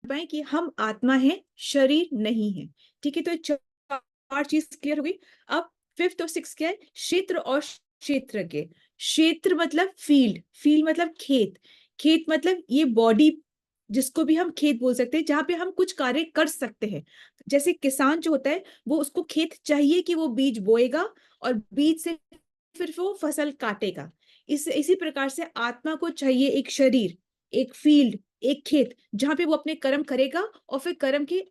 पाए कि हम आत्मा है, शरीर नहीं है। ठीक है, तो चार चीज क्लियर हो गई। अब फिफ्थ और सिक्स क्या है? क्षेत्र और क्षेत्रज्ञ। क्षेत्र मतलब फील्ड, फील्ड मतलब खेत, खेत मतलब ये बॉडी जिसको भी हम खेत बोल सकते हैं, जहां पे हम कुछ कार्य कर सकते हैं। जैसे किसान जो होता है, वो उसको खेत चाहिए कि वो बीज बोएगा और बीज से फिर वो फसल काटेगा। इसी प्रकार से आत्मा को चाहिए एक शरीर, एक फील्ड, एक खेत, जहां पे वो अपने कर्म करेगा और फिर कर्म के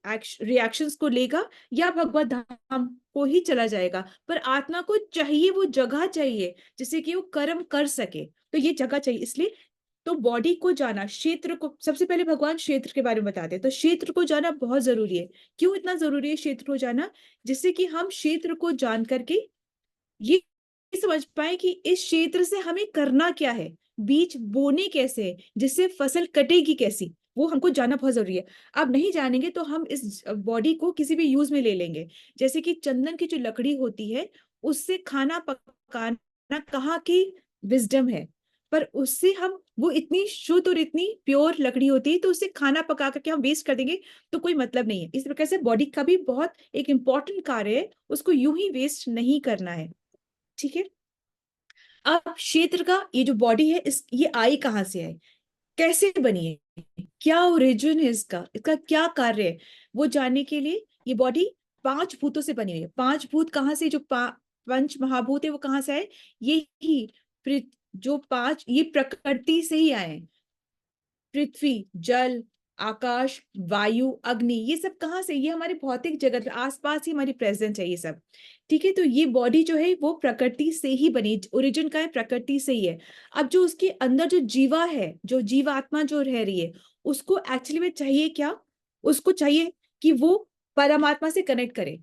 रिएक्शंस को लेगा या भगवत धाम को ही चला जाएगा। पर आत्मा को चाहिए, वो जगह चाहिए जिससे कि वो कर्म कर सके। तो ये जगह चाहिए, इसलिए तो बॉडी को जाना, क्षेत्र को सबसे पहले भगवान क्षेत्र के बारे में बताते हैं। तो क्षेत्र को जाना बहुत जरूरी है। क्यों इतना जरूरी है क्षेत्र को जाना? जिससे कि हम क्षेत्र को जान करके ये समझ पाए कि इस क्षेत्र से हमें करना क्या है, बीज बोने कैसे है, जिससे फसल कटेगी कैसी, वो हमको जानना बहुत जरूरी है। अब नहीं जानेंगे तो हम इस बॉडी को किसी भी यूज में ले लेंगे। जैसे कि चंदन की जो लकड़ी होती है, उससे खाना पकाना कहाँ की विजडम है, पर उससे हम वो इतनी शुद्ध और इतनी प्योर लकड़ी होती है, तो उससे खाना पका करके हम वेस्ट कर देंगे तो कोई मतलब नहीं है। इस प्रकार से बॉडी का भी बहुत एक इंपॉर्टेंट कार्य है, उसको यूं ही वेस्ट नहीं करना है। ठीक है, अब क्षेत्र का ये जो बॉडी है, इस ये आई कहाँ से है, कैसे बनी है, क्या ओरिजिन है इसका, इसका क्या कार्य है, वो जानने के लिए ये बॉडी पांच भूतों से बनी हुई है। पांच भूत कहाँ से, जो पंच महाभूत है वो कहाँ से आए? ये ही जो पांच, ये प्रकृति से ही आए हैं। पृथ्वी, जल, आकाश, वायु, अग्नि, ये सब कहाँ से? ये हमारे भौतिक जगत में आसपास ही हमारी प्रेजेंस है ये सब। ठीक है, तो ये बॉडी जो है वो प्रकृति से ही बनी, ओरिजिन का है, प्रकृति से ही है। अब जो उसके अंदर जो जीवा है, जो जीवात्मा जो रह रही है, उसको एक्चुअली में चाहिए क्या? उसको चाहिए कि वो परमात्मा से कनेक्ट करे।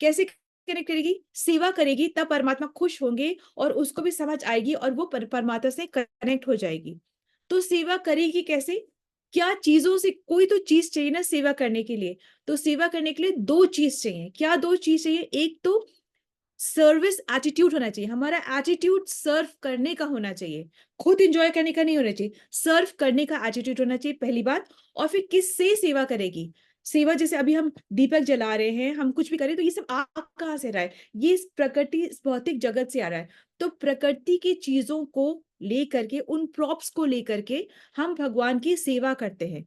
कैसे कनेक्ट करेगी? सेवा करेगी, तब परमात्मा खुश होंगे और उसको भी समझ आएगी और वो परमात्मा से कनेक्ट हो जाएगी। तो सेवा करेगी कैसे? क्या चीजों से, कोई तो चीज चाहिए ना सेवा करने के लिए। तो सेवा करने के लिए दो चीज चाहिए। क्या दो चीज चाहिए? एक तो सर्विस एटीट्यूड होना चाहिए, हमारा एटीट्यूड सर्व करने का होना चाहिए, खुद एंजॉय करने का नहीं होना चाहिए, सर्व करने का एटीट्यूड होना चाहिए, पहली बात। और फिर किससे सेवा करेगी? सेवा जैसे अभी हम दीपक जला रहे हैं, हम कुछ भी करें, तो ये सब आ कहाँ से रहा है? ये इस प्रकृति, इस भौतिक जगत से आ रहा है। तो प्रकृति की चीजों को लेकर के, उन प्रॉप्स को लेकर के हम भगवान की सेवा करते हैं।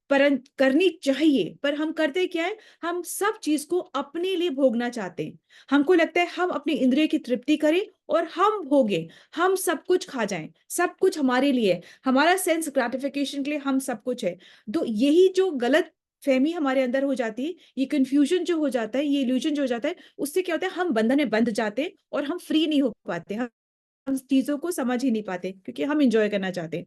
पर करनी चाहिए, पर हम करते क्या है? हम सब चीज को अपने लिए भोगना चाहते हैं। हमको लगता है हम अपनी इंद्रिय की तृप्ति करें और हम भोगे, हम सब कुछ खा जाएं, सब कुछ हमारे लिए है, हमारा सेंस ग्रेटिफिकेशन के लिए हम सब कुछ है। तो यही जो गलत फहमी हमारे अंदर हो जाती है, ये कंफ्यूजन जो हो जाता है, ये इल्यूजन जो हो जाता है, उससे क्या होता है? हम बंधन में बंध जाते हैं और हम फ्री नहीं हो पाते, हम चीजों को समझ ही नहीं पाते क्योंकि हम इंजॉय करना चाहते हैं।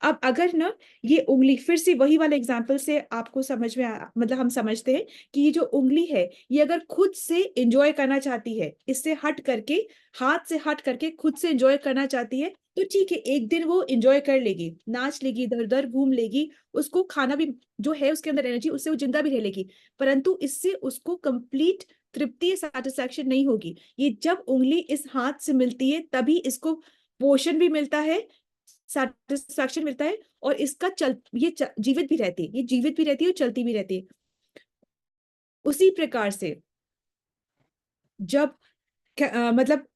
अब अगर ना ये उंगली, फिर से वही वाले एग्जाम्पल से आपको समझ में मतलब हम समझते हैं कि ये जो उंगली है, ये अगर खुद से एंजॉय करना चाहती है, इससे हट करके, हाथ से हट करके खुद से एंजॉय करना चाहती है, तो ठीक है, एक दिन वो एंजॉय कर लेगी, नाच लेगी, इधर उधर घूम लेगी, उसको खाना भी जो है उसके अंदर एनर्जी, उससे वो जिंदा भी रह लेगी। परंतु इससे उसको कंप्लीट तृप्ति, सेटिस्फैक्शन नहीं होगी। ये जब उंगली इस हाथ से मिलती है तभी इसको पोषण भी मिलता है, सेटिस्फैक्शन मिलता है, और इसका जीवित भी रहती है, ये जीवित भी रहती है और चलती भी रहती है। उसी प्रकार से जब मतलब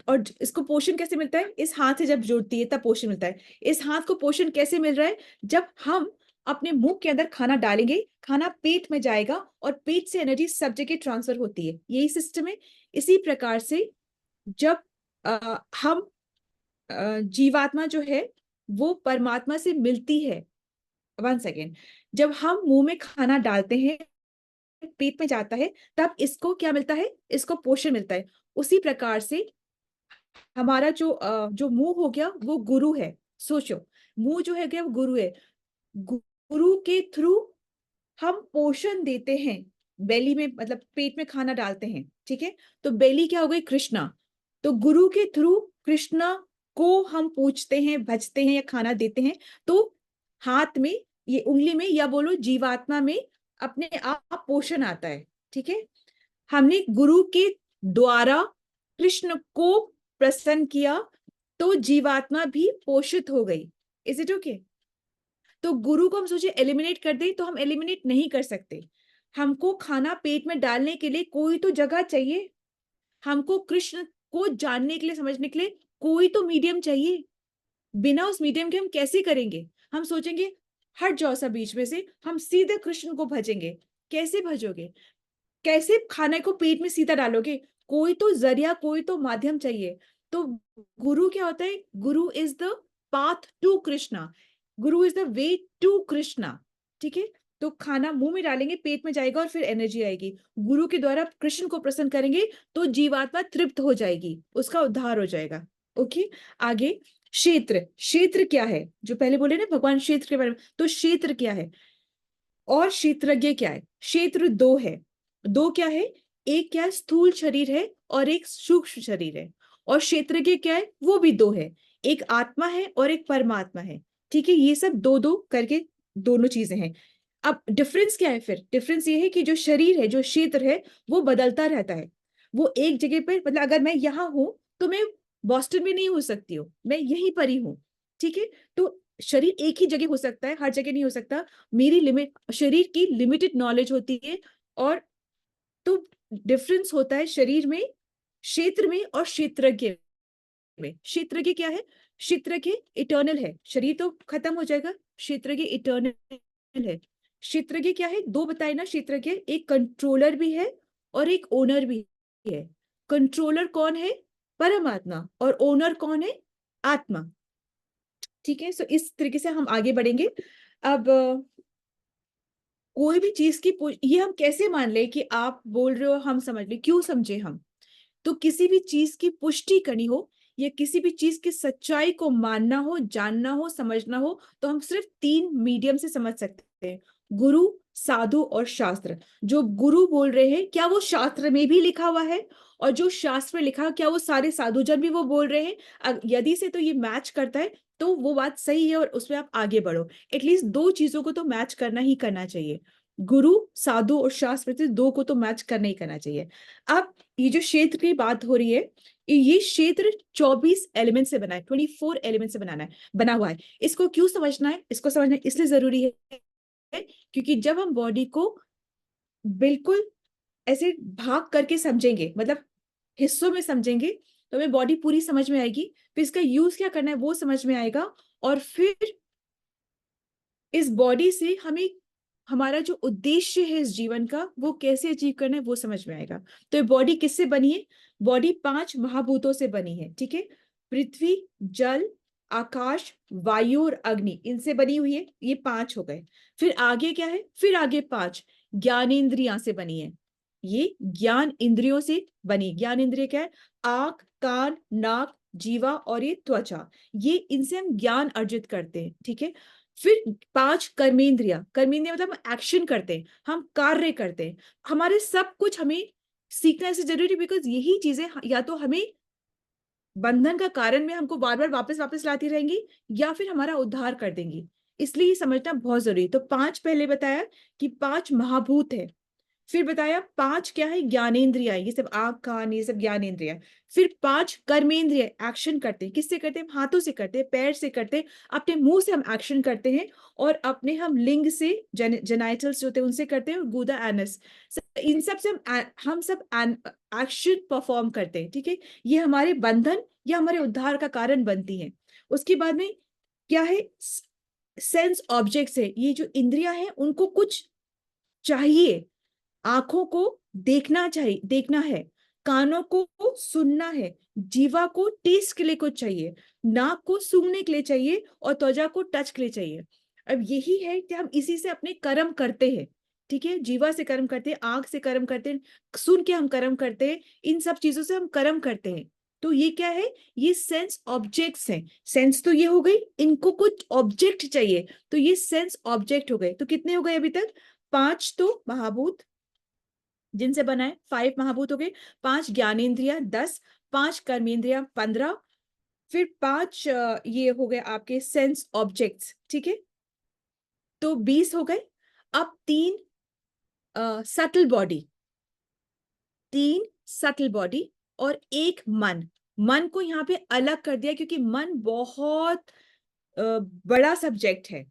और इसको पोषण कैसे मिलता है? इस हाथ से जब जुड़ती है तब पोषण मिलता है। इस हाथ को पोषण कैसे मिल रहा है? जब हम अपने मुंह के अंदर खाना डालेंगे, खाना पेट में जाएगा और पेट से एनर्जी सब जगह ट्रांसफर होती है, यही सिस्टम है। इसी प्रकार से जब हम जीवात्मा जो है वो परमात्मा से मिलती है, वन सेकेंड, जब हम मुंह में खाना डालते हैं, पेट में जाता है, तब इसको क्या मिलता है? इसको पोषण मिलता है। उसी प्रकार से हमारा जो मुंह हो गया वो गुरु है। सोचो, मुंह जो है गया वो गुरु है। गुरु के थ्रू हम पोषण देते हैं, बेली में मतलब पेट में खाना डालते हैं। ठीक है, तो बेली क्या हो गई? कृष्णा। तो गुरु के थ्रू कृष्णा को हम पूछते हैं, भजते हैं या खाना देते हैं। तो हाथ में, ये उंगली में, या बोलो जीवात्मा में अपने आप पोषण आता है। ठीक है, हमने गुरु के द्वारा कृष्ण को प्रसन्न किया, तो जीवात्मा भी पोषित हो गई। Is it okay? तो गुरु को हम सोचे एलिमिनेट कर दें, तो हम एलिमिनेट नहीं कर सकते। हमको खाना पेट में डालने के लिए कोई तो जगह चाहिए, हमको कृष्ण को जानने के लिए, समझने के लिए कोई तो मीडियम चाहिए। बिना उस मीडियम के हम कैसे करेंगे? हम सोचेंगे हट जाओ सब बीच में से, हम सीधे कृष्ण को भजेंगे। कैसे भजोगे? कैसे खाने को पेट में सीधा डालोगे? कोई तो जरिया, कोई तो माध्यम चाहिए। तो गुरु क्या होता है? Guru is the path to Krishna, guru is the way to Krishna. ठीक है, तो खाना मुंह में डालेंगे, पेट में जाएगा और फिर एनर्जी आएगी। गुरु के द्वारा कृष्ण को प्रसन्न करेंगे तो जीवात्मा तृप्त हो जाएगी, उसका उद्धार हो जाएगा। ओके, आगे क्षेत्र। क्षेत्र क्या है? जो पहले बोले ना भगवान क्षेत्र के बारे में, तो क्षेत्र क्या है और क्षेत्रज्ञ क्या है? क्षेत्र दो है। दो क्या है? एक क्या है? स्थूल शरीर है और एक सूक्ष्म शरीर है। और क्षेत्रज्ञ क्या है? वो भी दो है, एक आत्मा है और एक परमात्मा है। ठीक है, ये सब दो दो करके दोनों चीजें हैं। अब डिफरेंस क्या है? फिर डिफरेंस ये है कि जो शरीर है, जो क्षेत्र है, वो बदलता रहता है। वो एक जगह पर, मतलब अगर मैं यहाँ हूं तो मैं बॉस्टन में नहीं हो सकती हूँ, मैं यहीं पर ही हूँ। ठीक है, तो शरीर एक ही जगह हो सकता है, हर जगह नहीं हो सकता। मेरी लिमिट, शरीर की लिमिटेड नॉलेज होती है। और तो डिफरेंस होता है शरीर में, क्षेत्र में और क्षेत्रज्ञ में। क्षेत्रज्ञ क्या है? क्षेत्रज्ञ इटर्नल है, शरीर तो खत्म हो जाएगा, क्षेत्रज्ञ इटर्नल है। क्षेत्रज्ञ क्या है? दो बताए ना क्षेत्रज्ञ, एक कंट्रोलर भी है और एक ओनर भी है। कंट्रोलर कौन है? परमात्मा। और ओनर कौन है? आत्मा। ठीक है, सो इस तरीके से हम आगे बढ़ेंगे। अब कोई भी चीज की ये हम कैसे मान ले कि आप बोल रहे हो हम समझ ले, क्यों समझे हम? तो किसी भी चीज की पुष्टि करनी हो या किसी भी चीज की सच्चाई को मानना हो, जानना हो, समझना हो, तो हम सिर्फ तीन मीडियम से समझ सकते हैं, गुरु, साधु और शास्त्र। जो गुरु बोल रहे हैं, क्या वो शास्त्र में भी लिखा हुआ है? और जो शास्त्र में लिखा, क्या वो सारे साधुजन भी वो बोल रहे हैं? यदि से तो ये मैच करता है तो वो बात सही है और उसमें आप आगे बढ़ो। एटलीस्ट दो चीजों को तो मैच करना ही करना चाहिए, गुरु, साधु और शास्त्र, दो को तो मैच करना ही करना चाहिए। अब ये जो क्षेत्र की बात हो रही है, ये क्षेत्र 24 एलिमेंट से बना है, 24 एलिमेंट से बनाना है, बना हुआ है। इसको क्यों समझना है? इसको समझना इसलिए जरूरी है क्योंकि जब हम बॉडी को बिल्कुल ऐसे भाग करके समझेंगे, मतलब हिस्सों में समझेंगे, तो हमें बॉडी पूरी समझ में आएगी। फिर इसका यूज क्या करना है वो समझ में आएगा। और फिर इस बॉडी से हमें हमारा जो उद्देश्य है इस जीवन का, वो कैसे अचीव करना है वो समझ में आएगा। तो ये बॉडी किससे बनी है? बॉडी 5 महाभूतों से बनी है। ठीक है, पृथ्वी, जल, आकाश, वायु और अग्नि, इनसे बनी हुई है। ये 5 हो गए। फिर आगे क्या है? फिर आगे 5 ज्ञानेंद्रियां से बनी है। ये ज्ञान इंद्रियों से बनी। ज्ञान इंद्रिय क्या है? आंख, कान, नाक, जीवा और ये त्वचा। ये इनसे हम ज्ञान अर्जित करते हैं। ठीक है, फिर 5 कर्मेंद्रिया। कर्मेंद्रिया मतलब हम एक्शन करते हैं, हम कार्य करते हैं। हमारे सब कुछ हमें सीखना ऐसे जरूरी, बिकॉज यही चीजें या तो हमें बंधन का कारण में हमको बार बार वापस वापस लाती रहेंगी, या फिर हमारा उद्धार कर देंगी। इसलिए ये समझना बहुत जरूरी। तो 5 पहले बताया कि 5 महाभूत है। फिर बताया 5 क्या है? ज्ञानेंद्रिया, ये सब आंख, कान, ये सब ज्ञानेंद्रिया। फिर 5 कर्मेंद्रिय, एक्शन करते हैं। किससे करते हैं? हाथों से करते हैं, पैर से करते हैं, अपने मुंह से हम एक्शन करते हैं। और अपने हम लिंग से, जेनाइटल्स होते हैं उनसे करते हैं, और गुदा, एनस, इन सब से हम सब एक्शन परफॉर्म करते हैं। ठीक है, ये हमारे बंधन या हमारे उद्धार का कारण बनती है। उसके बाद में क्या है? सेंस ऑब्जेक्ट्स है। ये जो इंद्रियां हैं उनको कुछ चाहिए, आंखों को देखना चाहिए, देखना है, कानों को सुनना है, जीवा को टेस्ट के लिए कुछ चाहिए, नाक को सूंघने के लिए चाहिए और त्वचा को टच के लिए चाहिए। अब यही है कि हम इसी से अपने कर्म करते हैं। ठीक है, जीवा से कर्म करते हैं, आंख से कर्म करते हैं, सुन के हम कर्म करते हैं, इन सब चीजों से हम कर्म करते हैं। तो ये क्या है? ये सेंस ऑब्जेक्ट्स हैं। सेंस तो ये हो गई, इनको कुछ ऑब्जेक्ट चाहिए, तो ये सेंस ऑब्जेक्ट हो गए। तो कितने हो गए अभी तक? 5 तो महाभूत जिनसे बना है, 5 महाभूत हो गए। 5 ज्ञानेंद्रिया, 10, 5 कर्मेंद्रिया, 15, फिर 5 ये हो गए आपके सेंस ऑब्जेक्ट्स। ठीक है, तो 20 हो गए। अब 3 सटल बॉडी, 3 सटल बॉडी और एक मन। मन को यहाँ पे अलग कर दिया क्योंकि मन बहुत बड़ा सब्जेक्ट है।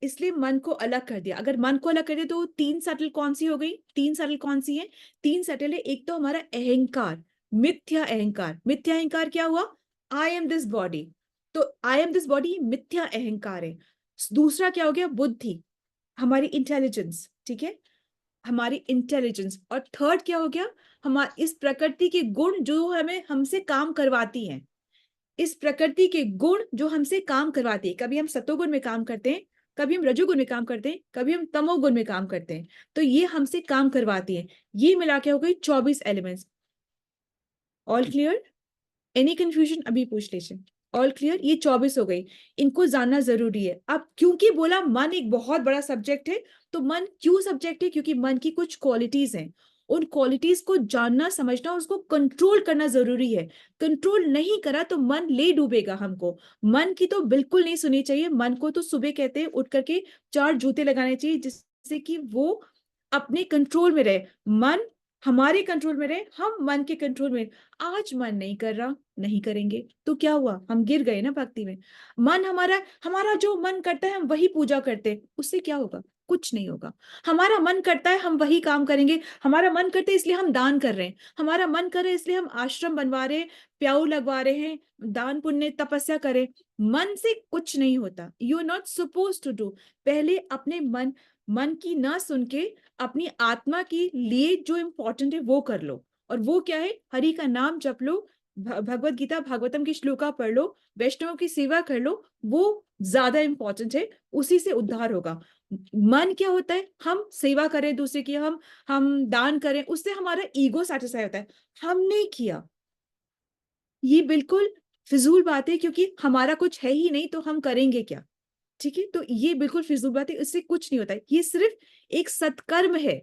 इसलिए मन को अलग कर दिया। अगर मन को अलग कर दिया तो 3 सटल कौन सी हो गई? 3 सटल कौन सी है? 3 सटल है, एक तो हमारा अहंकार, मिथ्या अहंकार। मिथ्या अहंकार क्या हुआ? आई एम दिस बॉडी। तो आई एम दिस बॉडी मिथ्या अहंकार है। दूसरा क्या हो गया? बुद्धि, हमारी इंटेलिजेंस, ठीक है, हमारी इंटेलिजेंस। और थर्ड क्या हो गया? हमारे इस प्रकृति के गुण जो हमें हमसे काम करवाती हैं, इस प्रकृति के गुण जो हमसे काम करवाती है। कभी हम सतोगुण में काम करते हैं, कभी हम रजोगुण में काम करते हैं, कभी हम तमोगुण में काम करते हैं, तो ये हमसे काम करवाती है। ये मिला के हो गई 24 elements. All clear? Any confusion? अभी पूछ लीजिए। All clear? ये 24 हो गई, इनको जानना जरूरी है। अब क्योंकि बोला मन एक बहुत बड़ा सब्जेक्ट है, तो मन क्यों सब्जेक्ट है? क्योंकि मन की कुछ क्वालिटीज हैं, उन क्वालिटीज को जानना, समझना, उसको कंट्रोल करना जरूरी है। कंट्रोल नहीं करा तो मन ले डूबेगा हमको। मन की तो बिल्कुल नहीं सुनी चाहिए। मन को तो सुबह कहते हैं उठ करके 4 जूते लगाने चाहिए, जिससे कि वो अपने कंट्रोल में रहे। मन हमारे कंट्रोल में रहे, हम मन के कंट्रोल में। आज मन नहीं कर रहा, नहीं करेंगे तो क्या हुआ? हम गिर गए ना भक्ति में। मन हमारा हमारा जो मन करता है हम वही पूजा करते हैं, उससे क्या होगा? कुछ नहीं होगा। हमारा मन करता है हम वही काम करेंगे, हमारा मन करता है इसलिए हम दान कर रहे हैं, हमारा मन कर रहा है इसलिए हम आश्रम बनवा रहे हैं, प्याऊ लगवा रहे हैं, दान पुण्य तपस्या करें। मन से कुछ नहीं होता। You are not suppose to do. पहले अपने मन मन की ना सुन के अपनी आत्मा के लिए जो इंपॉर्टेंट है वो कर लो। और वो क्या है? हरि का नाम जप लो, भगवत गीता भागवतम की श्लोका पढ़ लो, वैष्णव की सेवा कर लो, वो ज्यादा इंपॉर्टेंट है। उसी से उद्धार होगा। मन क्या होता है? हम सेवा करें दूसरे की, हम दान करें, उससे हमारा ईगो सेटिस्फाई होता है। हमने किया, ये बिल्कुल फिजूल बात है, क्योंकि हमारा कुछ है ही नहीं तो हम करेंगे क्या? ठीक है, तो ये बिल्कुल फिजूल बात है, इससे कुछ नहीं होता है। ये सिर्फ एक सत्कर्म है।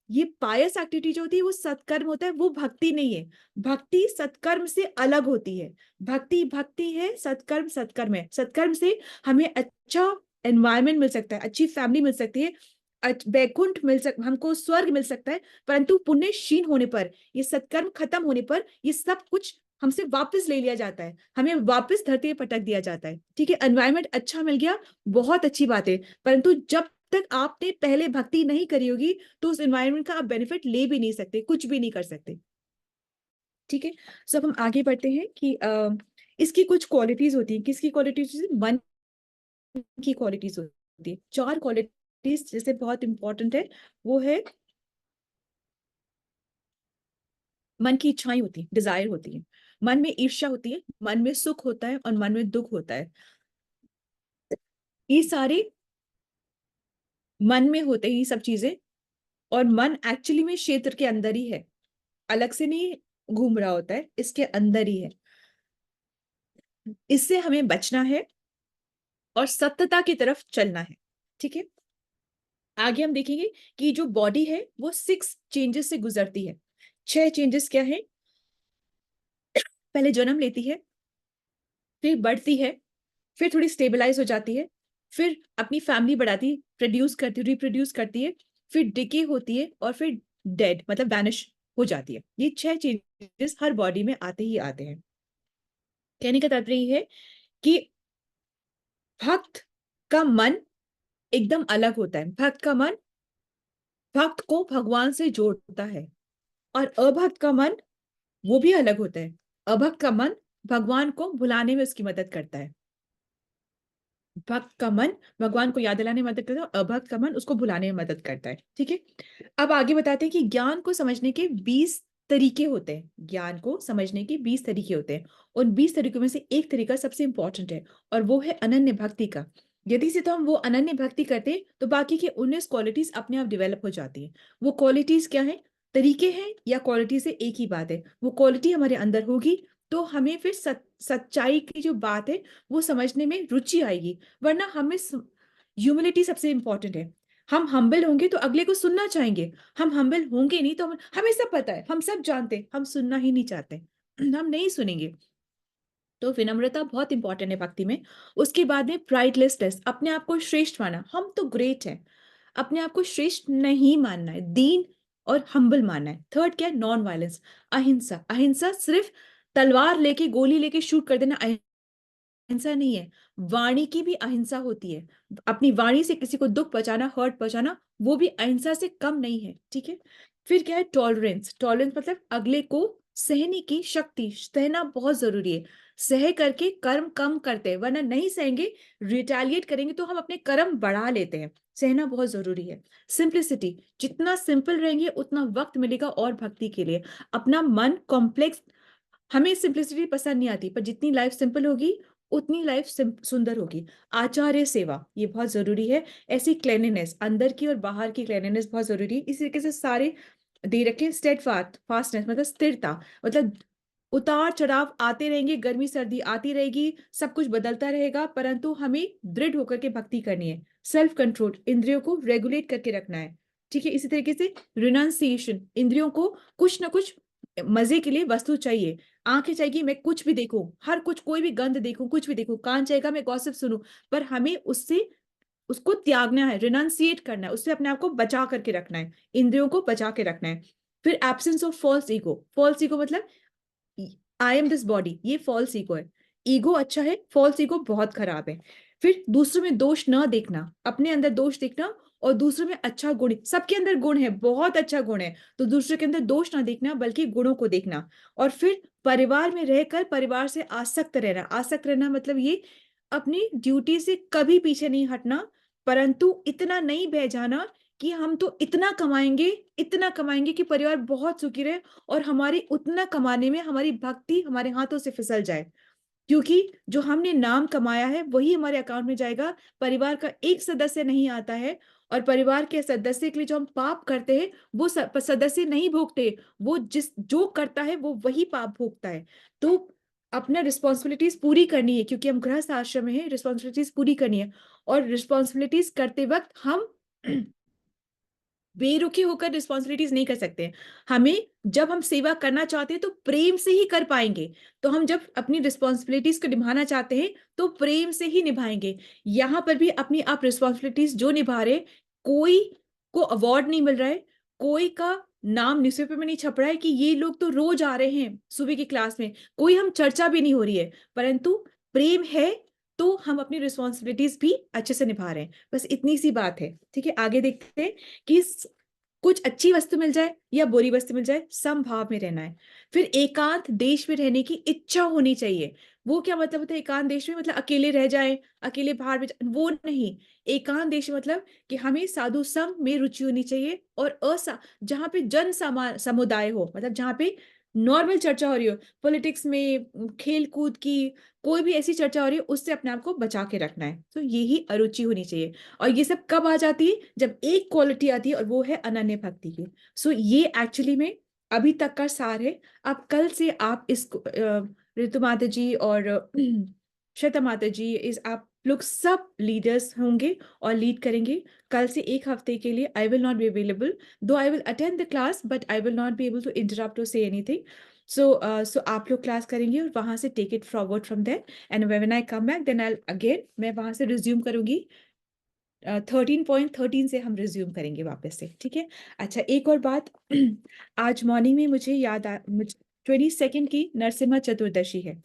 ये पायस एक्टिविटी जो होती है वो सत्कर्म होता है, वो भक्ति नहीं है। भक्ति सत्कर्म से अलग होती है। भक्ति भक्ति है, सत्कर्म सत्कर्म है। सत्कर्म से हमें अच्छा एनवायरनमेंट मिल सकता है, अच्छी फैमिली मिल सकती है, वैकुंठ हमको स्वर्ग मिल सकता है। परंतु पुण्य क्षीण होने पर, ये सत्कर्म खत्म होने पर, ये सब कुछ हमसे वापस ले लिया जाता है, हमें वापस धरती पे पटक दिया जाता है। ठीक है, एनवायरनमेंट अच्छा मिल गया, बहुत अच्छी बात है, परंतु जब तक आपने पहले भक्ति नहीं करी होगी तो उस एनवायरनमेंट का आप बेनिफिट ले भी नहीं सकते, कुछ भी नहीं कर सकते। ठीक है, सो अब हम आगे बढ़ते हैं कि इसकी कुछ क्वालिटीज होती हैं। किसकी क्वालिटीज? मन की क्वालिटीज होती है। 4 क्वालिटीज जैसे बहुत इंपॉर्टेंट है, वो है मन की इच्छाएं होती है, डिजायर होती है, मन में ईर्ष्या होती है, मन में सुख होता है और मन में दुख होता है। ये सारे मन में होते हैं, ये सब चीजें। और मन एक्चुअली में क्षेत्र के अंदर ही है, अलग से नहीं घूम रहा होता है, इसके अंदर ही है। इससे हमें बचना है और सत्यता की तरफ चलना है। ठीक है, आगे हम देखेंगे कि जो बॉडी है वो 6 चेंजेस से गुजरती है। 6 चेंजेस क्या है? पहले जन्म लेती है, फिर बढ़ती है, फिर थोड़ी स्टेबलाइज हो जाती है, फिर अपनी फैमिली बढ़ाती, प्रोड्यूस करती, रिप्रोड्यूस करती है, फिर डिके होती है, और फिर डेड मतलब वैनिश हो जाती है। ये 6 चेंजेस हर बॉडी में आते ही आते हैं। कहने का तात्पर्य ये है कि भक्त का मन एकदम अलग होता है। भक्त का मन भक्त को भगवान से जोड़ता है, और अभक्त का मन वो भी अलग होता है। अभक्त का मन भगवान को भुलाने में उसकी मदद करता है। भक्त का मन भगवान को याद दिलाने में मदद करता है, और अभक्त का मन उसको भुलाने में मदद करता है। ठीक है, अब आगे बताते हैं कि ज्ञान को समझने के 20 तरीके होते हैं। ज्ञान को समझने के 20 तरीके होते हैं। उन 20 तरीकों में से एक तरीका सबसे इंपॉर्टेंट है, और वो है अनन्य भक्ति का। यदि से तो हम वो अनन्य भक्ति करते हैं तो बाकी के 19 क्वालिटीज अपने आप डेवलप हो जाती है। वो क्वालिटीज क्या है? तरीके हैं या क्वालिटी से एक ही बात है। वो क्वालिटी हमारे अंदर होगी तो हमें फिर सच्चाई की जो बात है वो समझने में रुचि आएगी। वरना हमें ह्यूमिलिटी सबसे इंपॉर्टेंट है। हम हम्बल होंगे तो अगले को सुनना चाहेंगे, हम हम्बल होंगे नहीं तो हमें सब पता है, हम सब जानते हैं, हम सुनना ही नहीं चाहते, हम नहीं सुनेंगे। तो विनम्रता बहुत इंपॉर्टेंट है भक्ति में। उसके बाद में प्राइडलेसनेस, अपने आप को श्रेष्ठ माना, हम तो ग्रेट हैं, अपने आप को श्रेष्ठ नहीं मानना है, दीन और हम्बल मानना है। थर्ड क्या है? नॉन वायलेंस, अहिंसा। अहिंसा सिर्फ तलवार लेके गोली लेके शूट कर देना अहिंसा नहीं है, वाणी की भी अहिंसा होती है। अपनी वाणी से किसी को दुख पहुंचाना, हर्ट पहुंचाना, वो भी अहिंसा से कम नहीं है, ठीक है। फिर क्या है, टॉलरेंस। टॉलरेंस मतलब अगले को सहने की शक्ति, सहना बहुत जरूरी है। सह करके कर्म कम करते हैं, वरना नहीं सहेंगे, रिटेलिएट करेंगे तो हम अपने कर्म बढ़ा लेते हैं। सहना बहुत जरूरी है। सिंप्लिसिटी, जितना सिंपल रहेंगे उतना वक्त मिलेगा और भक्ति के लिए। अपना मन कॉम्प्लेक्स, हमें सिंप्लिसिटी पसंद नहीं आती, पर जितनी लाइफ सिंपल होगी उतनी लाइफ सुंदर होगी। आचार्य सेवा, ये बहुत जरूरी है। ऐसी क्लेanलीनेस, अंदर की और बाहर की क्लेanलीनेस बहुत जरूरी है। इसी तरीके से सारे दे रखे। स्टेडफास्ट, फास्टनेस मतलब स्थिरता, मतलब उतार चढ़ाव आते रहेंगे, गर्मी सर्दी आती रहेगी, सब कुछ बदलता रहेगा, परंतु हमें दृढ़ होकर के भक्ति करनी है। सेल्फ कंट्रोल, इंद्रियों को रेगुलेट करके रखना है, ठीक है। इसी तरीके से रिनाउंसिएशन, इंद्रियों को कुछ ना कुछ मजे के लिए वस्तु चाहिए। आंखें चाहिए मैं कुछ भी देखूं, हर कुछ, कोई भी गंध देखूं, कुछ भी देखूं। कान चाहेगा मैं गॉसिप सुनूं, पर हमें उससे, उसको त्यागना है, रिनाउंसिएट करना है, उससे अपने आप को बचा करके रखना है, इंद्रियों को बचा के रखना है। फिर absence of false ego. False ego मतलब आई एम दिस बॉडी, ये फॉल्स ईगो है। ईगो अच्छा है, फॉल्स ईगो बहुत खराब है। फिर दूसरों में दोष न देखना, अपने अंदर दोष देखना, और दूसरों में अच्छा गुण, सबके अंदर गुण है, बहुत अच्छा गुण है, तो दूसरे के अंदर दोष ना देखना बल्कि गुणों को देखना। और फिर परिवार में रहकर परिवार से आसक्त रहना। आसक्त रहना मतलब ये, अपनी ड्यूटी से कभी पीछे नहीं हटना, परंतु इतना नहीं बह जाना कि हम तो इतना कमाएंगे, इतना कमाएंगे कि परिवार बहुत सुखी रहे, और हमारी उतना कमाने में हमारी भक्ति हमारे हाथों से फिसल जाए। क्योंकि जो हमने नाम कमाया है वही हमारे अकाउंट में जाएगा, परिवार का एक सदस्य नहीं आता है। और परिवार के सदस्य के लिए जो हम पाप करते हैं वो सदस्य नहीं भोगते, वो जिस जो करता है वो वही पाप भोगता है। तो अपना रिस्पॉन्सिबिलिटीज पूरी करनी है, क्योंकि हम गृहस्थ आश्रम में है, रिस्पॉन्सिबिलिटीज पूरी करनी है। और रिस्पॉन्सिबिलिटीज करते वक्त हम बेरुखी होकर रिस्पॉन्सिबिलिटीज नहीं कर सकते। हमें, जब हम सेवा करना चाहते हैं तो प्रेम से ही कर पाएंगे। तो हम जब अपनी रिस्पॉन्सिबिलिटीज को निभाना चाहते हैं तो प्रेम से ही निभाएंगे। यहाँ पर भी अपनी आप रिस्पॉन्सिबिलिटीज जो निभा रहे, कोई को अवार्ड नहीं मिल रहा है, कोई का नाम न्यूज़पेपर में नहीं छप रहा है कि ये लोग तो रोज आ रहे हैं सुबह की क्लास में, कोई हम चर्चा भी नहीं हो रही है, परंतु प्रेम है, तो हम अपनी रिस्पॉन्सिबिलिटीज भी अच्छे से निभा रहे हैं। बस इतनी सी बात है, ठीक है। आगे देखते हैं कि कुछ अच्छी वस्तु मिल जाए या बुरी वस्तु मिल जाए, समभाव में रहना है। फिर एकांत देश में रहने की इच्छा होनी चाहिए। वो क्या मतलब होता है एकांत देश में, मतलब अकेले रह जाए, अकेले बाहर में वो नहीं। एकांत देश मतलब कि हमें साधु संघ में रुचि होनी चाहिए, और जहाँ पे समुदाय हो, मतलब जहाँ पे नॉर्मल चर्चा हो रही हो, पॉलिटिक्स में, खेल कूद की, कोई भी ऐसी चर्चा हो रही है, उससे अपने आप को बचा के रखना है। तो यही अरुचि होनी चाहिए। और ये सब कब आ जाती है, जब एक क्वालिटी आती है, और वो है अनन्य भक्ति की। सो ये एक्चुअली में अभी तक का सार है। अब कल से आप इसको ऋतु माता जी और श्वेता माता जी, इस आप लोग सब लीडर्स होंगे और लीड करेंगे। कल से एक हफ्ते के लिए I will not be available, though I will attend the class, but I will not be able to interrupt और से एनीथिंग। सो आप लोग क्लास करेंगे और वहां से take it forward from there, and when I come back then I again, मैं वहां से रिज्यूम करूंगी। 13.13 से हम रिज्यूम करेंगे वापस से, ठीक है। अच्छा, एक और बात आज मॉर्निंग में मुझे याद आ, 22 की नरसिम्हा चतुर्दशी है।